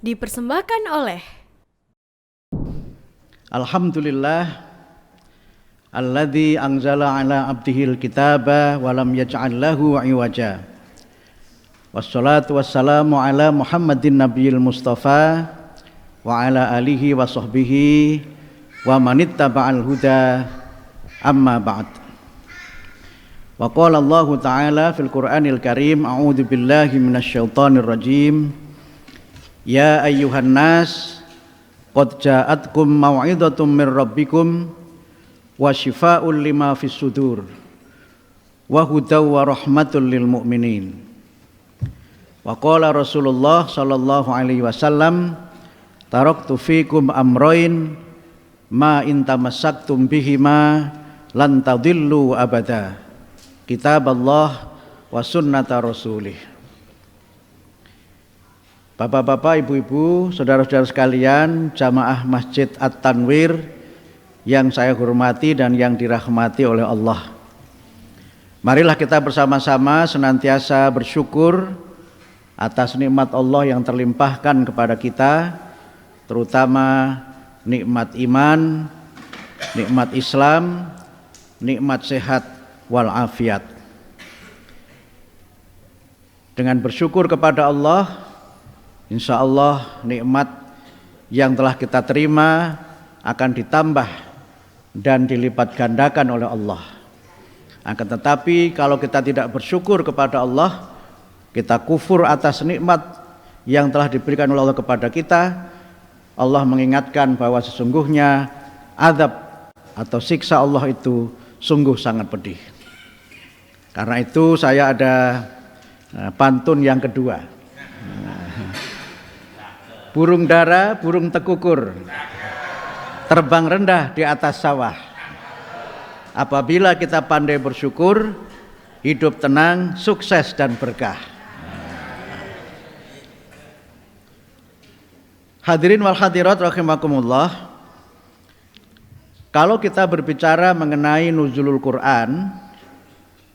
Dipersembahkan oleh Alhamdulillah alladzi anzala ala abdihil kitaba wa lam yaj'al lahu iwaja. Wassalatu wassalamu ala Muhammadin nabiyil mustafa wa ala alihi wa sahbihi wa manittaba'al huda amma ba'd. Wa qala Allah ta'ala fil Qur'anil Karim, a'udzu billahi minasyaitonir rajim. Ya ayyuhan nas qad ja'atkum mau'izatum mir rabbikum wa shifaa'un lima fis sudur wa hudaw wa rahmatul lil mu'minin. Wa qala Rasulullah sallallahu alaihi wasallam, taraktu fikum amrayn ma in tamassaktum bihima lan tadillu abada, kitab Allah wa sunnata rasulih. Bapak-bapak, ibu-ibu, saudara-saudara sekalian, jamaah Masjid At-Tanwir yang saya hormati dan yang dirahmati oleh Allah. Marilah kita bersama-sama senantiasa bersyukur atas nikmat Allah yang terlimpahkan kepada kita, terutama nikmat iman, nikmat Islam, nikmat sehat walafiat. Dengan bersyukur kepada Allah, insya Allah nikmat yang telah kita terima akan ditambah dan dilipat gandakan oleh Allah. Akan tetapi kalau kita tidak bersyukur kepada Allah, kita kufur atas nikmat yang telah diberikan oleh Allah kepada kita, Allah mengingatkan bahwa sesungguhnya azab atau siksa Allah itu sungguh sangat pedih. Karena itu saya ada pantun yang kedua. Burung dara, burung tekukur, terbang rendah di atas sawah. Apabila kita pandai bersyukur, hidup tenang, sukses dan berkah. Hadirin wal hadirat rahimakumullah. Kalau kita berbicara mengenai nuzulul Quran,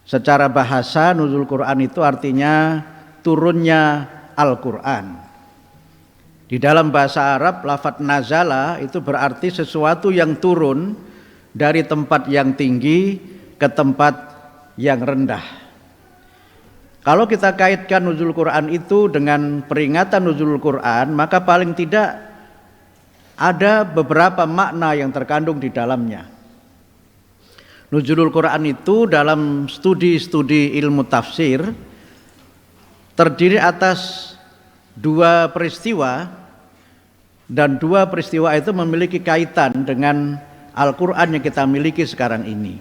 secara bahasa nuzul Quran itu artinya turunnya Al-Quran. Di dalam bahasa Arab, lafadz nazala itu berarti sesuatu yang turun dari tempat yang tinggi ke tempat yang rendah. Kalau kita kaitkan nuzul Quran itu dengan peringatan nuzul Quran, maka paling tidak ada beberapa makna yang terkandung di dalamnya. Nuzulul Quran itu dalam studi-studi ilmu tafsir terdiri atas dua peristiwa, dan dua peristiwa itu memiliki kaitan dengan Al-Quran yang kita miliki sekarang ini.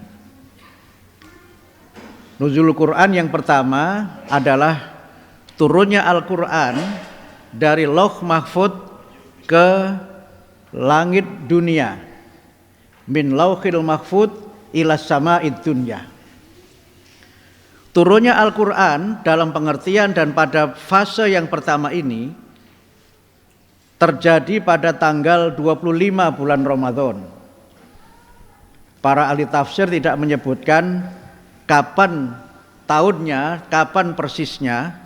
Nuzul Quran yang pertama adalah turunnya Al-Quran dari Lauh Mahfud ke langit dunia, min lauhil mahfud ila sama'id dunya. Turunnya Al-Quran dalam pengertian dan pada fase yang pertama ini terjadi pada tanggal 25 bulan Ramadan. Para ahli tafsir tidak menyebutkan kapan tahunnya, kapan persisnya,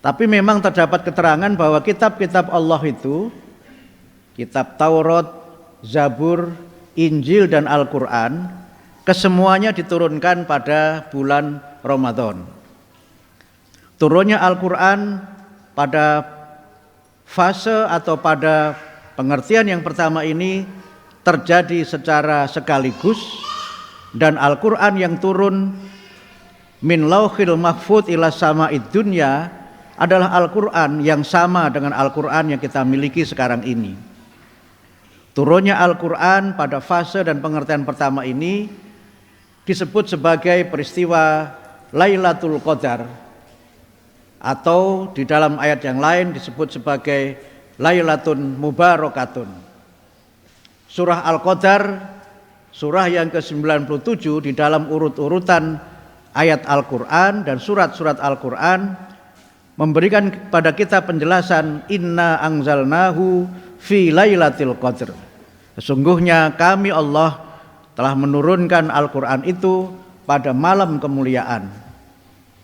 tapi memang terdapat keterangan bahwa kitab-kitab Allah itu, kitab Taurat, Zabur, Injil dan Al-Quran, kesemuanya diturunkan pada bulan Ramadan. Turunnya Al-Quran pada fase atau pada pengertian yang pertama ini terjadi secara sekaligus, dan Al-Quran yang turun min lauhil mahfud ila sama'id dunya adalah Al-Quran yang sama dengan Al-Quran yang kita miliki sekarang ini. Turunnya Al-Quran pada fase dan pengertian pertama ini disebut sebagai peristiwa Lailatul Qadar, atau di dalam ayat yang lain disebut sebagai Lailatun Mubarakatun. Surah Al-Qadar, surah yang ke-97 di dalam urut-urutan ayat Al-Quran dan surat-surat Al-Quran, memberikan kepada kita penjelasan inna anzalnahu fi lailatul qadr. Sesungguhnya kami Allah telah menurunkan Al-Quran itu pada malam kemuliaan.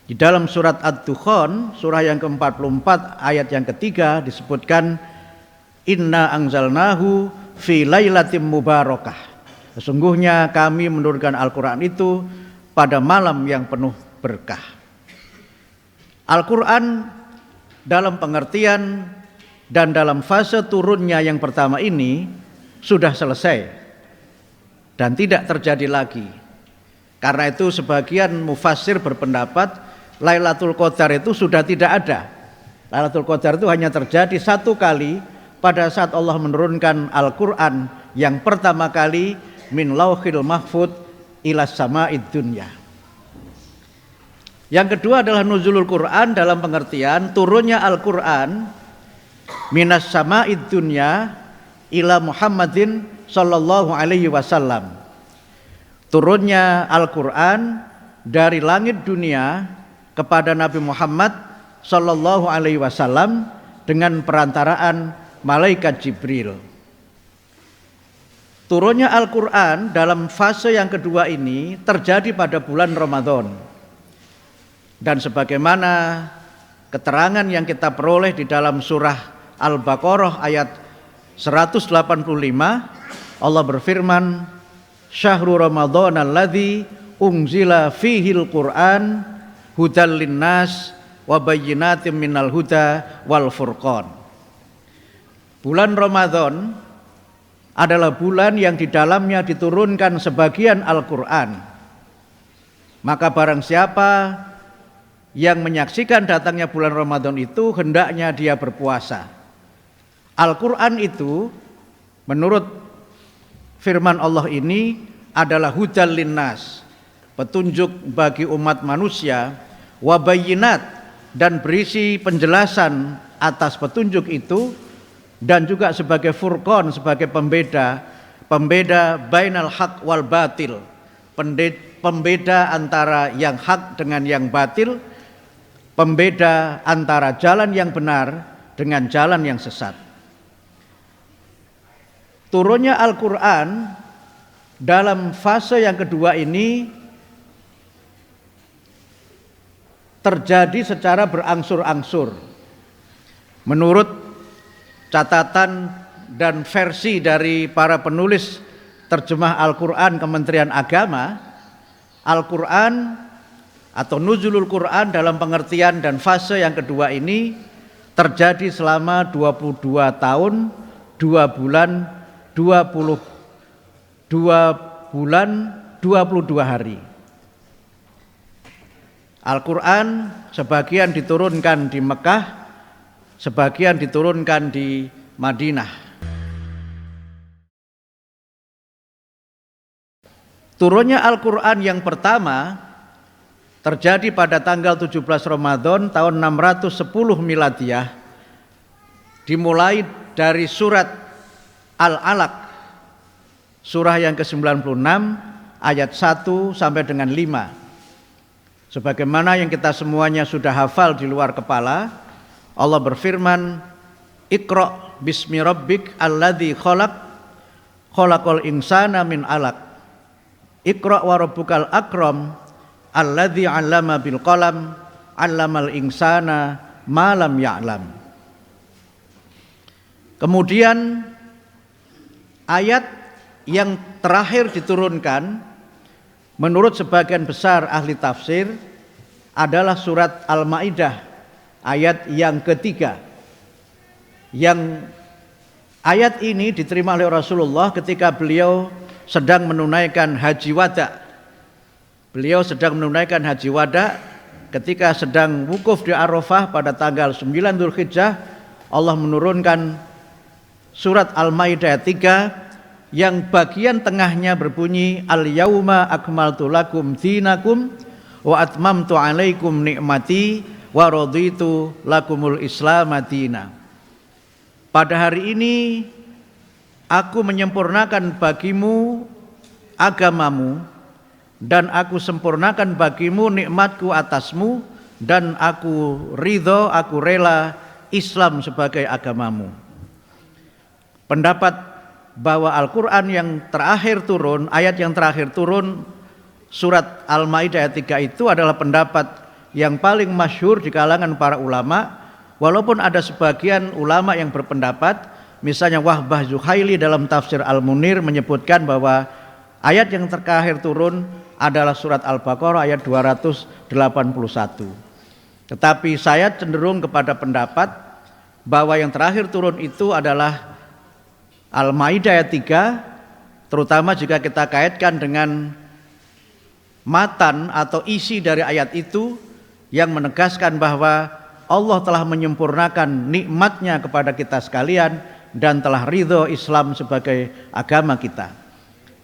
Di dalam surat Ad-Dukhan, surah yang ke-44 ayat yang ketiga disebutkan inna anzalnahu fi lailatin mubarakah. Sesungguhnya kami menurunkan Al-Qur'an itu pada malam yang penuh berkah. Al-Qur'an dalam pengertian dan dalam fase turunnya yang pertama ini sudah selesai dan tidak terjadi lagi. Karena itu sebagian mufassir berpendapat Lailatul Qadar itu sudah tidak ada. Lailatul Qadar itu hanya terjadi satu kali pada saat Allah menurunkan Al-Quran yang pertama kali min lauhil mahfud ila sama'id dunya. Yang kedua adalah nuzulul Quran dalam pengertian turunnya Al-Quran minas sama'id dunya ila Muhammadin sallallahu alaihi wasallam. Turunnya Al-Quran dari langit dunia kepada Nabi Muhammad sallallahu alaihi wasallam dengan perantaraan malaikat Jibril. Turunnya Al-Quran dalam fase yang kedua ini terjadi pada bulan Ramadan. Dan sebagaimana keterangan yang kita peroleh di dalam surah Al-Baqarah ayat 185, Allah berfirman, Syahrul Ramadan alladzi unzila fihil Qur'an hudal linnas wa bayyinatin minal huda wal furqan. Bulan Ramadan adalah bulan yang di dalamnya diturunkan sebagian Al-Quran. Maka barang siapa yang menyaksikan datangnya bulan Ramadan itu hendaknya dia berpuasa. Al-Quran itu menurut firman Allah ini adalah hudal linnas, petunjuk bagi umat manusia, wabayinat, dan berisi penjelasan atas petunjuk itu, dan juga sebagai furqan, sebagai pembeda bainal haq wal batil, pembeda antara yang hak dengan yang batil, pembeda antara jalan yang benar dengan jalan yang sesat. Turunnya Al-Quran dalam fase yang kedua ini terjadi secara berangsur-angsur. Menurut catatan dan versi dari para penulis terjemah Al-Quran Kementerian Agama, Al-Quran atau nuzulul Quran dalam pengertian dan fase yang kedua ini terjadi selama 22 tahun, 2 bulan, 22 hari. Al-Quran sebagian diturunkan di Mekah, sebagian diturunkan di Madinah. Turunnya Al-Quran yang pertama terjadi pada tanggal 17 Ramadan tahun 610 Miladiyah, dimulai dari surat Al-Alaq, surah yang ke-96 ayat 1 sampai dengan 5. Sebagaimana yang kita semuanya sudah hafal di luar kepala, Allah berfirman, Iqra bismi rabbik alladzi khalaq, khalaqal insana min alaq. Iqra wa rabbukal akram alladzi 'allama bil qalam, 'allamal insana ma lam ya'lam. Kemudian ayat yang terakhir diturunkan menurut sebagian besar ahli tafsir adalah surat Al-Maidah ayat yang ketiga. Yang ayat ini diterima oleh Rasulullah ketika beliau sedang menunaikan haji wada. Beliau sedang menunaikan haji wada ketika sedang wukuf di Arafah pada tanggal 9 Dzulhijjah. Allah menurunkan surat Al-Maidah 3 yang bagian tengahnya berbunyi al-yauma akmaltu lakum dinakum wa atmamtu alaikum ni'mati wa raditu lakumul islam madina. Pada hari ini aku menyempurnakan bagimu agamamu dan aku sempurnakan bagimu nikmatku atasmu dan aku ridho, aku rela Islam sebagai agamamu. Pendapat bahwa Al-Quran yang terakhir turun, ayat yang terakhir turun surat Al-Maidah ayat 3 itu adalah pendapat yang paling masyhur di kalangan para ulama, walaupun ada sebagian ulama yang berpendapat, misalnya Wahbah Zuhaili dalam tafsir Al-Munir menyebutkan bahwa ayat yang terakhir turun adalah surat Al-Baqarah ayat 281. Tetapi saya cenderung kepada pendapat bahwa yang terakhir turun itu adalah Al-Maidah ayat 3, terutama jika kita kaitkan dengan matan atau isi dari ayat itu yang menegaskan bahwa Allah telah menyempurnakan nikmatnya kepada kita sekalian dan telah ridho Islam sebagai agama kita.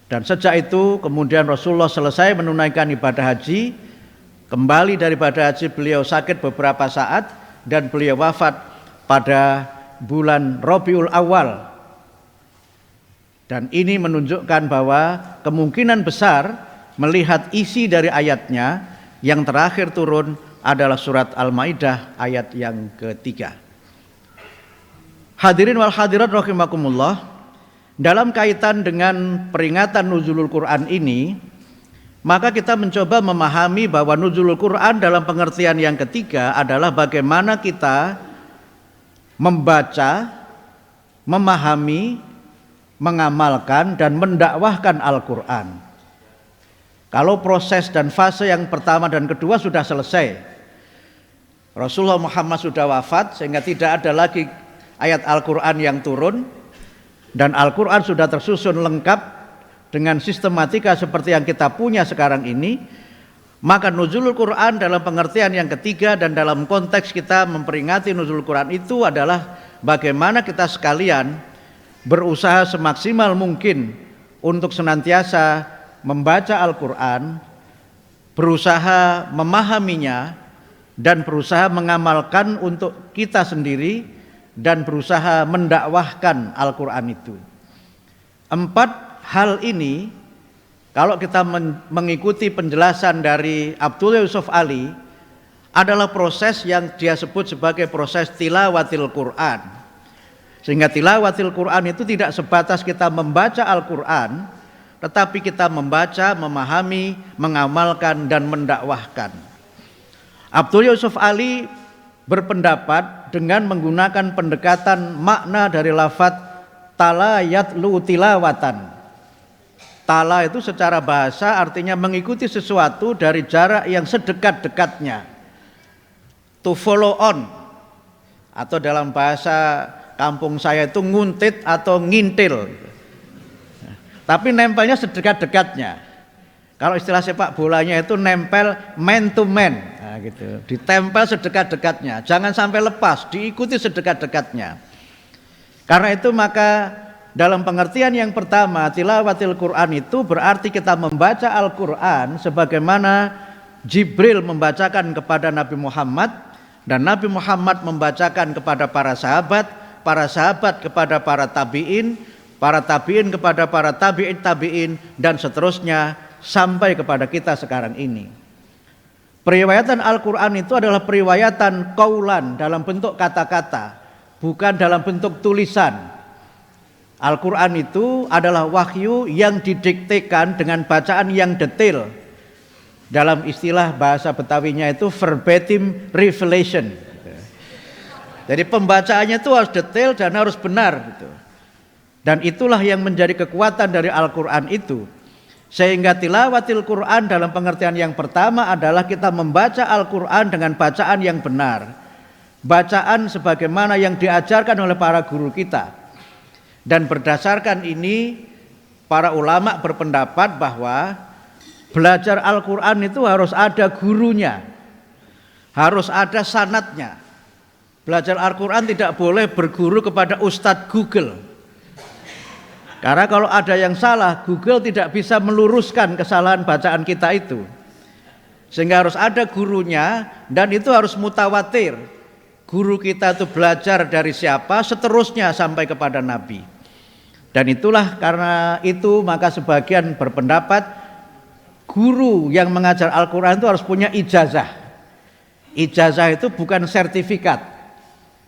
Dan sejak itu kemudian Rasulullah selesai menunaikan ibadah haji, kembali daripada haji beliau sakit beberapa saat dan beliau wafat pada bulan Rabiul Awal. Dan ini menunjukkan bahwa kemungkinan besar melihat isi dari ayatnya yang terakhir turun adalah surat Al-Maidah ayat yang ketiga. Hadirin wal hadirat rahimakumullah, dalam kaitan dengan peringatan nuzulul Quran ini, maka kita mencoba memahami bahwa nuzulul Quran dalam pengertian yang ketiga adalah bagaimana kita membaca, memahami, mengamalkan dan mendakwahkan Al-Quran. Kalau proses dan fase yang pertama dan kedua sudah selesai, Rasulullah Muhammad sudah wafat sehingga tidak ada lagi ayat Al-Quran yang turun, dan Al-Quran sudah tersusun lengkap dengan sistematika seperti yang kita punya sekarang ini. Maka nuzulul Quran dalam pengertian yang ketiga dan dalam konteks kita memperingati nuzulul Quran itu adalah bagaimana kita sekalian berusaha semaksimal mungkin untuk senantiasa membaca Al-Quran, berusaha memahaminya dan berusaha mengamalkan untuk kita sendiri dan berusaha mendakwahkan Al-Quran itu. 4 hal ini kalau kita mengikuti penjelasan dari Abdullah Yusuf Ali adalah proses yang dia sebut sebagai proses tilawatil Quran. Sehingga tilawatil Quran itu tidak sebatas kita membaca Al-Quran, tetapi kita membaca, memahami, mengamalkan dan mendakwahkan. Abdul Yusuf Ali berpendapat dengan menggunakan pendekatan makna dari lafadz tala yatlu tilawatan. Tala itu secara bahasa artinya mengikuti sesuatu dari jarak yang sedekat-dekatnya. To follow on, atau dalam bahasa kampung saya itu nguntit atau ngintil. Tapi nempelnya sedekat-dekatnya. Kalau istilah sepak bolanya itu nempel man to man, nah, gitu. Ditempel sedekat-dekatnya, jangan sampai lepas, diikuti sedekat-dekatnya. Karena itu maka dalam pengertian yang pertama, tilawatil Quran itu berarti kita membaca Al-Quran sebagaimana Jibril membacakan kepada Nabi Muhammad, dan Nabi Muhammad membacakan kepada para sahabat kepada para tabi'in kepada para tabi'in dan seterusnya sampai kepada kita sekarang ini. Periwayatan Al-Quran itu adalah periwayatan qaulan dalam bentuk kata-kata, bukan dalam bentuk tulisan. Al-Quran itu adalah wahyu yang didiktekan dengan bacaan yang detail. Dalam istilah bahasa Betawinya itu verbatim revelation. Jadi pembacaannya itu harus detail dan harus benar gitu. Dan itulah yang menjadi kekuatan dari Al-Quran itu. Sehingga tilawatil Quran dalam pengertian yang pertama adalah kita membaca Al-Quran dengan bacaan yang benar. Bacaan sebagaimana yang diajarkan oleh para guru kita. Dan berdasarkan ini para ulama berpendapat bahwa belajar Al-Quran itu harus ada gurunya, harus ada sanadnya. Belajar Al-Quran tidak boleh berguru kepada Ustadz Google. Karena kalau ada yang salah, Google tidak bisa meluruskan kesalahan bacaan kita itu. Sehingga harus ada gurunya, dan itu harus mutawatir. Guru kita itu belajar dari siapa, seterusnya sampai kepada Nabi. Dan itulah karena itu maka sebagian berpendapat guru yang mengajar Al-Quran itu harus punya ijazah. Ijazah itu bukan sertifikat,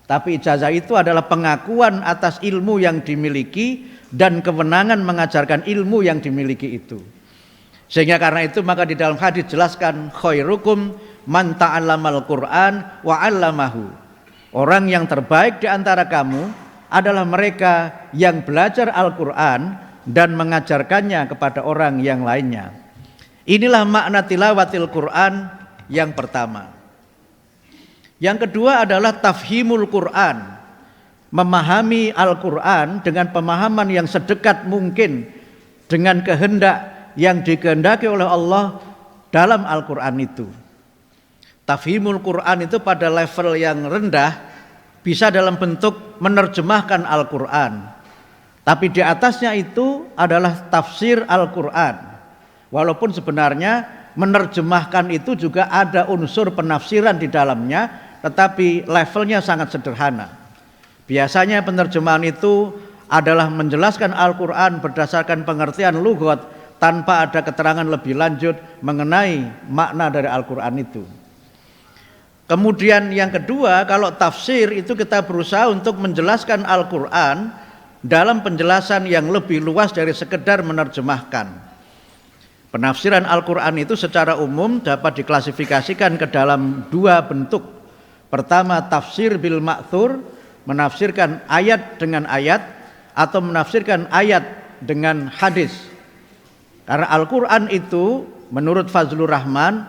tapi ijazah itu adalah pengakuan atas ilmu yang dimiliki dan kewenangan mengajarkan ilmu yang dimiliki itu. Sehingga karena itu maka di dalam hadis jelaskan khairukum man ta'allamal Qur'an wa 'allamahu. Orang yang terbaik di antara kamu adalah mereka yang belajar Al-Qur'an dan mengajarkannya kepada orang yang lainnya. Inilah makna tilawatil Qur'an yang pertama. Yang kedua adalah tafhimul Qur'an. Memahami Al-Qur'an dengan pemahaman yang sedekat mungkin dengan kehendak yang dikehendaki oleh Allah dalam Al-Qur'an itu. Tafhimul Qur'an itu pada level yang rendah bisa dalam bentuk menerjemahkan Al-Qur'an. Tapi di atasnya itu adalah tafsir Al-Qur'an. Walaupun sebenarnya menerjemahkan itu juga ada unsur penafsiran di dalamnya, tetapi levelnya sangat sederhana. Biasanya penerjemahan itu adalah menjelaskan Al-Qur'an berdasarkan pengertian lughat tanpa ada keterangan lebih lanjut mengenai makna dari Al-Qur'an itu. Kemudian yang kedua, kalau tafsir itu kita berusaha untuk menjelaskan Al-Qur'an dalam penjelasan yang lebih luas dari sekedar menerjemahkan. Penafsiran Al-Qur'an itu secara umum dapat diklasifikasikan ke dalam dua bentuk. Pertama, tafsir bil ma'thur, menafsirkan ayat dengan ayat atau menafsirkan ayat dengan hadis. Karena Al-Qur'an itu menurut Fazlur Rahman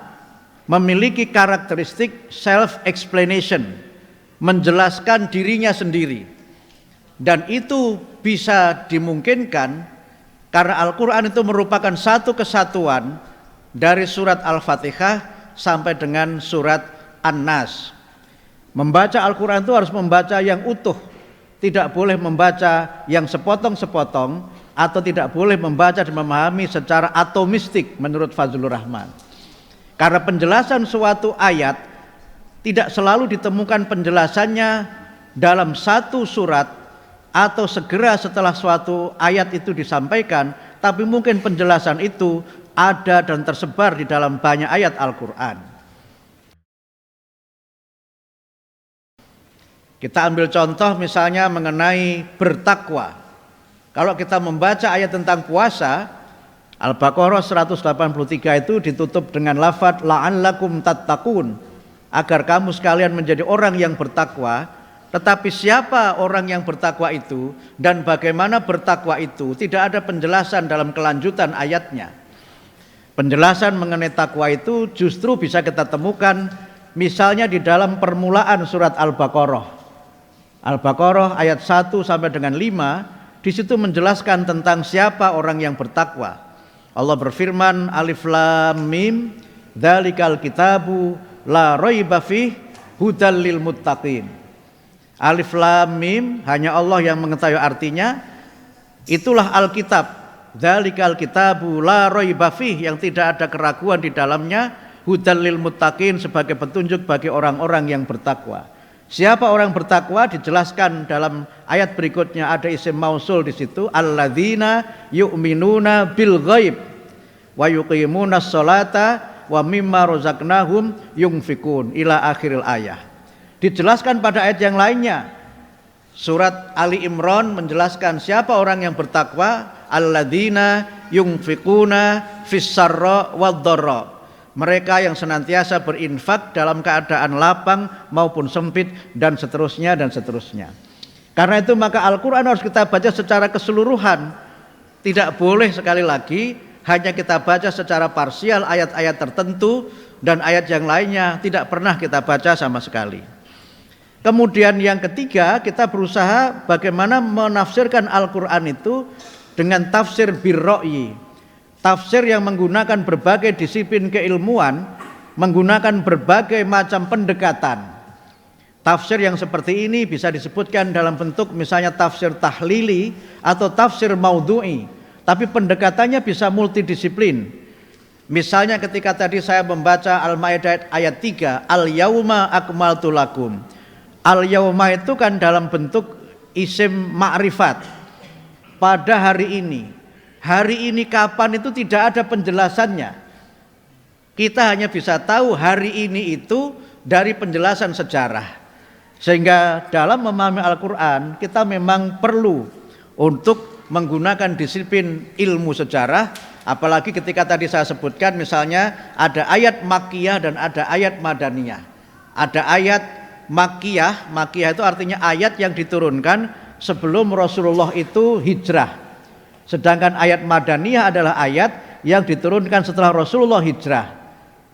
memiliki karakteristik self-explanation, menjelaskan dirinya sendiri. Dan itu bisa dimungkinkan karena Al-Qur'an itu merupakan satu kesatuan dari surat Al-Fatihah sampai dengan surat An-Nas. Membaca Al-Qur'an itu harus membaca yang utuh, tidak boleh membaca yang sepotong-sepotong atau tidak boleh membaca dan memahami secara atomistik menurut Fazlur Rahman. Karena penjelasan suatu ayat tidak selalu ditemukan penjelasannya dalam satu surat atau segera setelah suatu ayat itu disampaikan, tapi mungkin penjelasan itu ada dan tersebar di dalam banyak ayat Al-Qur'an. Kita ambil contoh misalnya mengenai bertakwa. Kalau kita membaca ayat tentang puasa, Al-Baqarah 183 itu ditutup dengan lafadz la'allakum tattaqun, agar kamu sekalian menjadi orang yang bertakwa. Tetapi siapa orang yang bertakwa itu dan bagaimana bertakwa itu tidak ada penjelasan dalam kelanjutan ayatnya. Penjelasan mengenai takwa itu justru bisa kita temukan misalnya di dalam permulaan surat Al-Baqarah. Al-Baqarah ayat 1 sampai dengan 5 di situ menjelaskan tentang siapa orang yang bertakwa. Allah berfirman, Alif Lam Mim, dzalikal kitabu la raiba fih hudal lil muttaqin. Alif Lam Mim, hanya Allah yang mengetahui artinya. Itulah Alkitab, dzalikal kitabu la raiba fih, yang tidak ada keraguan di dalamnya, hudal lil muttaqin, sebagai petunjuk bagi orang-orang yang bertakwa. Siapa orang bertakwa dijelaskan dalam ayat berikutnya, ada isim mausul di situ, alladzina yu'minuna bil ghaib wa yuqimunas sholata wa mimma razaqnahum yunfikun ila akhiril ayah. Dijelaskan pada ayat yang lainnya. Surat Ali Imran menjelaskan siapa orang yang bertakwa, alladzina yunfikuna fis-sarra wad-dharra. Mereka yang senantiasa berinfak dalam keadaan lapang maupun sempit, dan seterusnya dan seterusnya. Karena itu maka Al-Qur'an harus kita baca secara keseluruhan. Tidak boleh sekali lagi hanya kita baca secara parsial ayat-ayat tertentu dan ayat yang lainnya tidak pernah kita baca sama sekali. Kemudian yang ketiga, kita berusaha bagaimana menafsirkan Al-Qur'an itu dengan tafsir birra'yi. Tafsir yang menggunakan berbagai disiplin keilmuan, menggunakan berbagai macam pendekatan. Tafsir yang seperti ini bisa disebutkan dalam bentuk misalnya tafsir tahlili atau tafsir maudhu'i, tapi pendekatannya bisa multidisiplin. Misalnya ketika tadi saya membaca Al-Maidah ayat 3, al-yauma akmaltu lakum. Al-yauma itu kan dalam bentuk isim ma'rifat. Pada hari ini. Hari ini kapan itu tidak ada penjelasannya. Kita hanya bisa tahu hari ini itu dari penjelasan sejarah. Sehingga dalam memahami Al-Qur'an kita memang perlu untuk menggunakan disiplin ilmu sejarah Apalagi ketika tadi saya sebutkan misalnya ada ayat Makkiyah dan ada ayat Madaniyah. Ada ayat Makkiyah, Makkiyah itu artinya ayat yang diturunkan sebelum Rasulullah itu hijrah. Sedangkan ayat Madaniyah adalah ayat yang diturunkan setelah Rasulullah hijrah.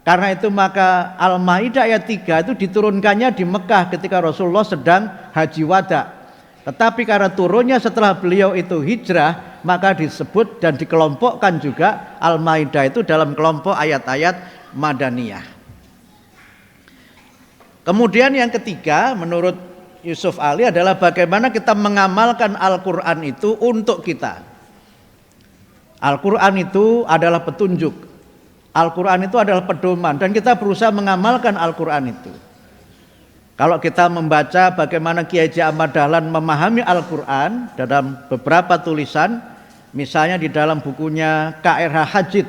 Karena itu maka Al-Maidah ayat 3 itu diturunkannya di Mekah ketika Rasulullah sedang haji wada. Tetapi karena turunnya setelah beliau itu hijrah, maka disebut dan dikelompokkan juga Al-Maidah itu dalam kelompok ayat-ayat Madaniyah. Kemudian yang ketiga menurut Yusuf Ali adalah bagaimana kita mengamalkan Al-Quran itu untuk kita. Al-Quran itu adalah petunjuk, Al-Quran itu adalah pedoman, dan kita berusaha mengamalkan Al-Quran itu. Kalau kita membaca bagaimana Kiai Haji Ahmad Dahlan memahami Al-Quran dalam beberapa tulisan, misalnya di dalam bukunya KRH Hajid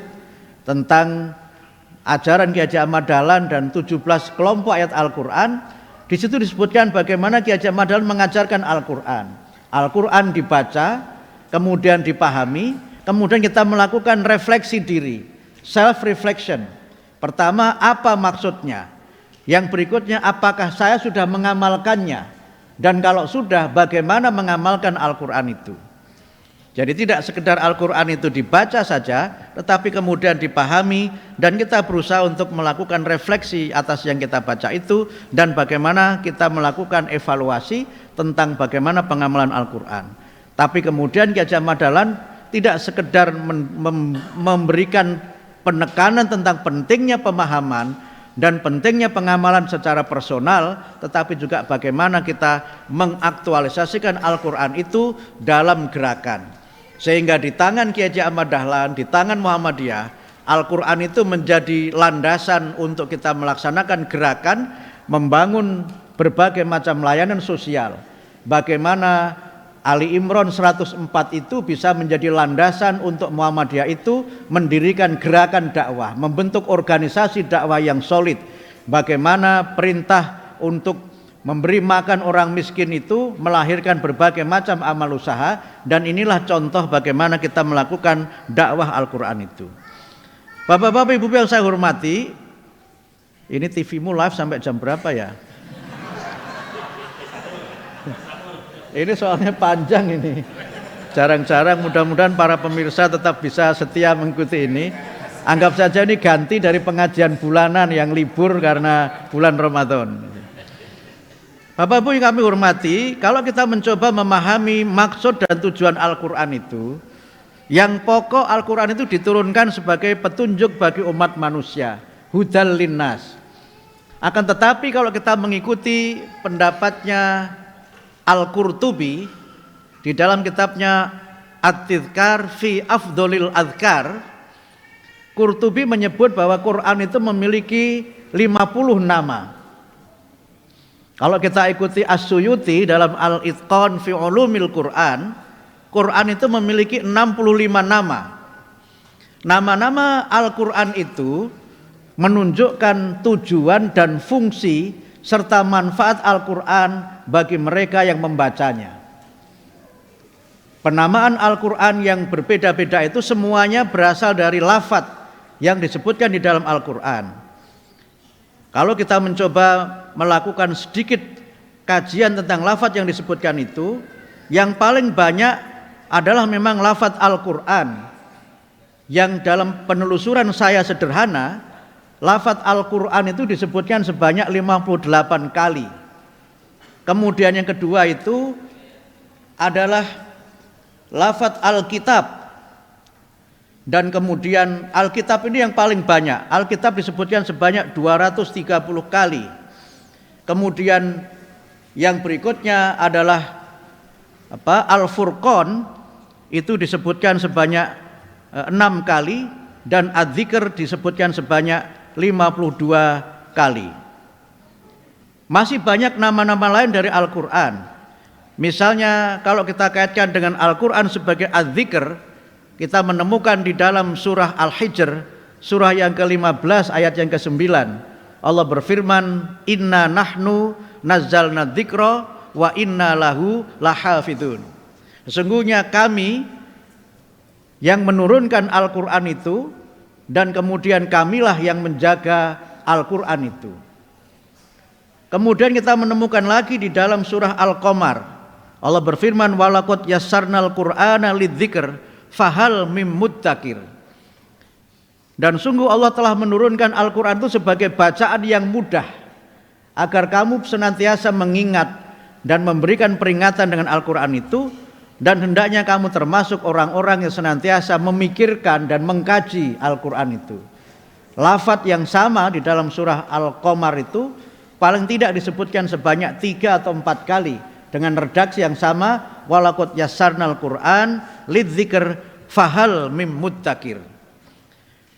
tentang ajaran Kiai Haji Ahmad Dahlan dan 17 kelompok ayat Al-Quran, di situ disebutkan bagaimana Kiai Haji Ahmad Dahlan mengajarkan Al-Quran. Al-Quran dibaca, kemudian dipahami, kemudian kita melakukan refleksi diri, self-reflection. Pertama, apa maksudnya? Yang berikutnya, apakah saya sudah mengamalkannya? Dan kalau sudah, bagaimana mengamalkan Al-Quran itu? Jadi tidak sekedar Al-Quran itu dibaca saja, tetapi kemudian dipahami, dan kita berusaha untuk melakukan refleksi atas yang kita baca itu, dan bagaimana kita melakukan evaluasi tentang bagaimana pengamalan Al-Quran. Tapi kemudian Kiai Haji Ahmad Dahlan tidak sekedar memberikan penekanan tentang pentingnya pemahaman dan pentingnya pengamalan secara personal, tetapi juga bagaimana kita mengaktualisasikan Al-Quran itu dalam gerakan. Sehingga di tangan Kiai Haji Ahmad Dahlan, di tangan Muhammadiyah, Al-Quran itu menjadi landasan untuk kita melaksanakan gerakan, membangun berbagai macam layanan sosial. Bagaimana Ali Imran 104 itu bisa menjadi landasan untuk Muhammadiyah itu mendirikan gerakan dakwah, membentuk organisasi dakwah yang solid. Bagaimana perintah untuk memberi makan orang miskin itu melahirkan berbagai macam amal usaha, dan inilah contoh bagaimana kita melakukan dakwah Al-Quran itu. Bapak-bapak, ibu yang saya hormati, ini TV-mu live sampai jam berapa ya? Ini soalnya panjang ini. Jarang-jarang, mudah-mudahan para pemirsa tetap bisa setia mengikuti ini. Anggap saja ini ganti dari pengajian bulanan yang libur karena bulan Ramadan. Bapak Ibu yang kami hormati, kalau kita mencoba memahami maksud dan tujuan Al-Quran itu, yang pokok Al-Quran itu diturunkan sebagai petunjuk bagi umat manusia, hudal linnas. Akan tetapi kalau kita mengikuti pendapatnya Al-Qurtubi di dalam kitabnya At-Tidhkar fi Afdholil Adhkar, Qurtubi menyebut bahwa Quran itu memiliki 50 nama. Kalau kita ikuti As-Suyuti dalam Al-Itqan fi Ulumil Quran, Quran itu memiliki 65 nama. Nama-nama Al-Quran itu menunjukkan tujuan dan fungsi serta manfaat Al-Quran bagi mereka yang membacanya. Penamaan Al-Quran yang berbeda-beda itu semuanya berasal dari lafadz yang disebutkan di dalam Al-Quran. Kalau kita mencoba melakukan sedikit kajian tentang lafadz yang disebutkan itu, yang paling banyak adalah memang lafadz Al-Quran, yang dalam penelusuran saya sederhana, lafadz Al-Quran itu disebutkan sebanyak 58 kali. Kemudian yang kedua itu adalah lafadz Alkitab. Dan kemudian Alkitab ini yang paling banyak. Alkitab disebutkan sebanyak 230 kali. Kemudian yang berikutnya adalah Al-Furqan, itu disebutkan sebanyak 6 kali, dan Adz-Dzikr disebutkan sebanyak 52 kali. Masih banyak nama-nama lain dari Al-Quran. Misalnya kalau kita kaitkan dengan Al-Quran sebagai Adz-Dzikr, kita menemukan di dalam surah Al-Hijr, surah yang ke-15 ayat yang ke-9, Allah berfirman, Inna nahnu nazzalna dzikra wa inna lahu lahafidun. Sesungguhnya kami yang menurunkan Al-Quran itu, dan kemudian kamilah yang menjaga Al-Quran itu. Kemudian kita menemukan lagi di dalam surah Al-Qamar, Allah berfirman, walaqad yassarnal Qur'ana lidzikr fahal mim muddakir. Dan sungguh Allah telah menurunkan Al-Quran itu sebagai bacaan yang mudah, agar kamu senantiasa mengingat dan memberikan peringatan dengan Al-Quran itu, dan hendaknya kamu termasuk orang-orang yang senantiasa memikirkan dan mengkaji Al-Quran itu. Lafadz yang sama di dalam surah Al-Qamar itu paling tidak disebutkan sebanyak 3 atau 4 kali dengan redaksi yang sama, walaqad yassarnal Qur'an lidzikr fahal mim muddakir.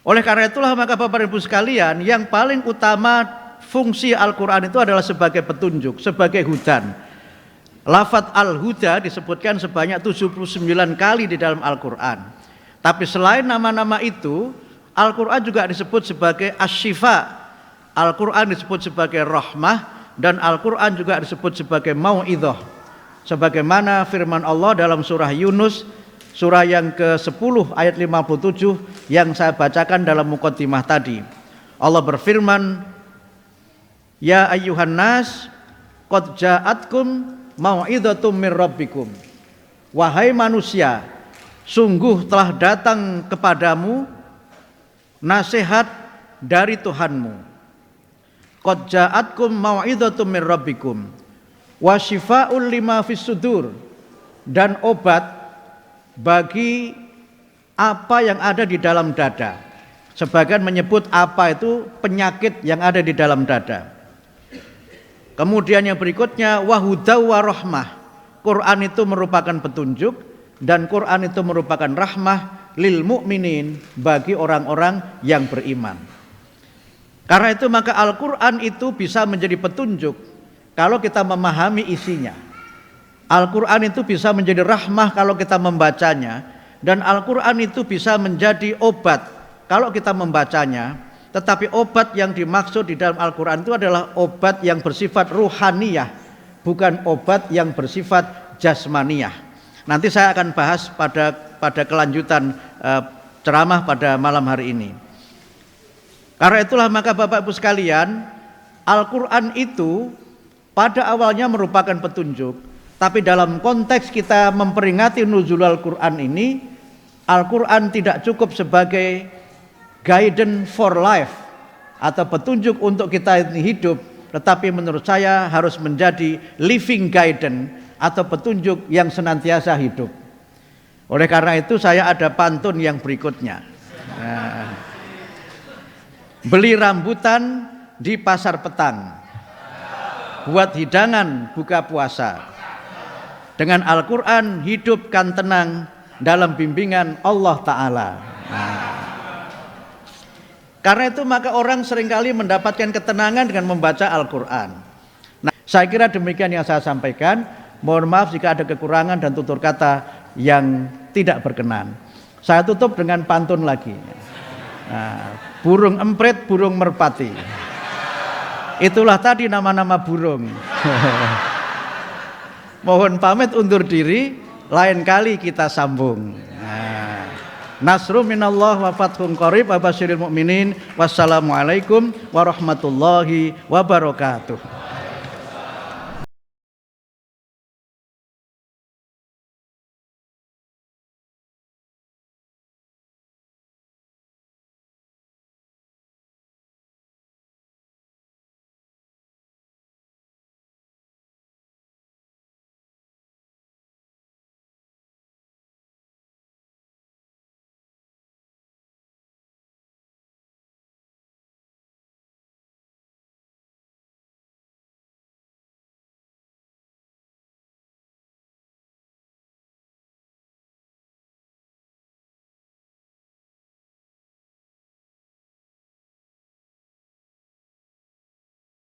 Oleh karena itulah maka Bapak Ibu sekalian, yang paling utama fungsi Al-Quran itu adalah sebagai petunjuk, sebagai hudan. Lafadz al-huda disebutkan sebanyak 79 kali di dalam Al-Quran. Tapi selain nama-nama itu, Al-Quran juga disebut sebagai asy-syifa, Al-Quran disebut sebagai rahmah, dan Al-Quran juga disebut sebagai mau'idhah. Sebagaimana firman Allah dalam surah Yunus, surah yang ke-10 ayat 57 yang saya bacakan dalam muqaddimah tadi. Allah berfirman, ya ayyuhan nas qad ja'atkum mau'idhatum mir rabbikum. Wahai manusia, sungguh telah datang kepadamu nasihat dari Tuhanmu. Qad ja'atkum mau'idhatum mir rabbikum wa syifaa'un lima fis sudur, dan obat bagi apa yang ada di dalam dada. Sebagian menyebut apa itu penyakit yang ada di dalam dada. Kemudian yang berikutnya wahudaw wa rahmah. Quran itu merupakan petunjuk, dan Quran itu merupakan rahmah lil mu'minin, bagi orang-orang yang beriman. Karena itu maka Al-Quran itu bisa menjadi petunjuk kalau kita memahami isinya. Al-Quran itu bisa menjadi rahmah kalau kita membacanya, dan Al-Quran itu bisa menjadi obat kalau kita membacanya. Tetapi obat yang dimaksud di dalam Al-Quran itu adalah obat yang bersifat ruhaniyah, bukan obat yang bersifat jasmaniyah. Nanti saya akan bahas pada kelanjutan ceramah pada malam hari ini. Karena itulah maka Bapak Ibu sekalian, Al-Quran itu pada awalnya merupakan petunjuk, tapi dalam konteks kita memperingati nuzul Al-Quran ini, Al-Quran tidak cukup sebagai guidance for life atau petunjuk untuk kita hidup, tetapi menurut saya harus menjadi living guidance atau petunjuk yang senantiasa hidup. Oleh karena itu saya ada pantun yang berikutnya. Nah, beli rambutan di pasar petang, buat hidangan buka puasa. Dengan Al-Quran hidupkan tenang dalam bimbingan Allah Ta'ala. Nah, karena itu maka orang seringkali mendapatkan ketenangan dengan membaca Al-Quran. Nah, saya kira demikian yang saya sampaikan. Mohon maaf jika ada kekurangan dan tutur kata yang tidak berkenan. Saya tutup dengan pantun lagi. Nah, burung emprit, burung merpati. Itulah tadi nama-nama burung. Mohon pamit undur diri, lain kali kita sambung. Nasrum minallah wa fathun qarib wa basyiril mu'minin. Wassalamualaikum warahmatullahi wabarakatuh.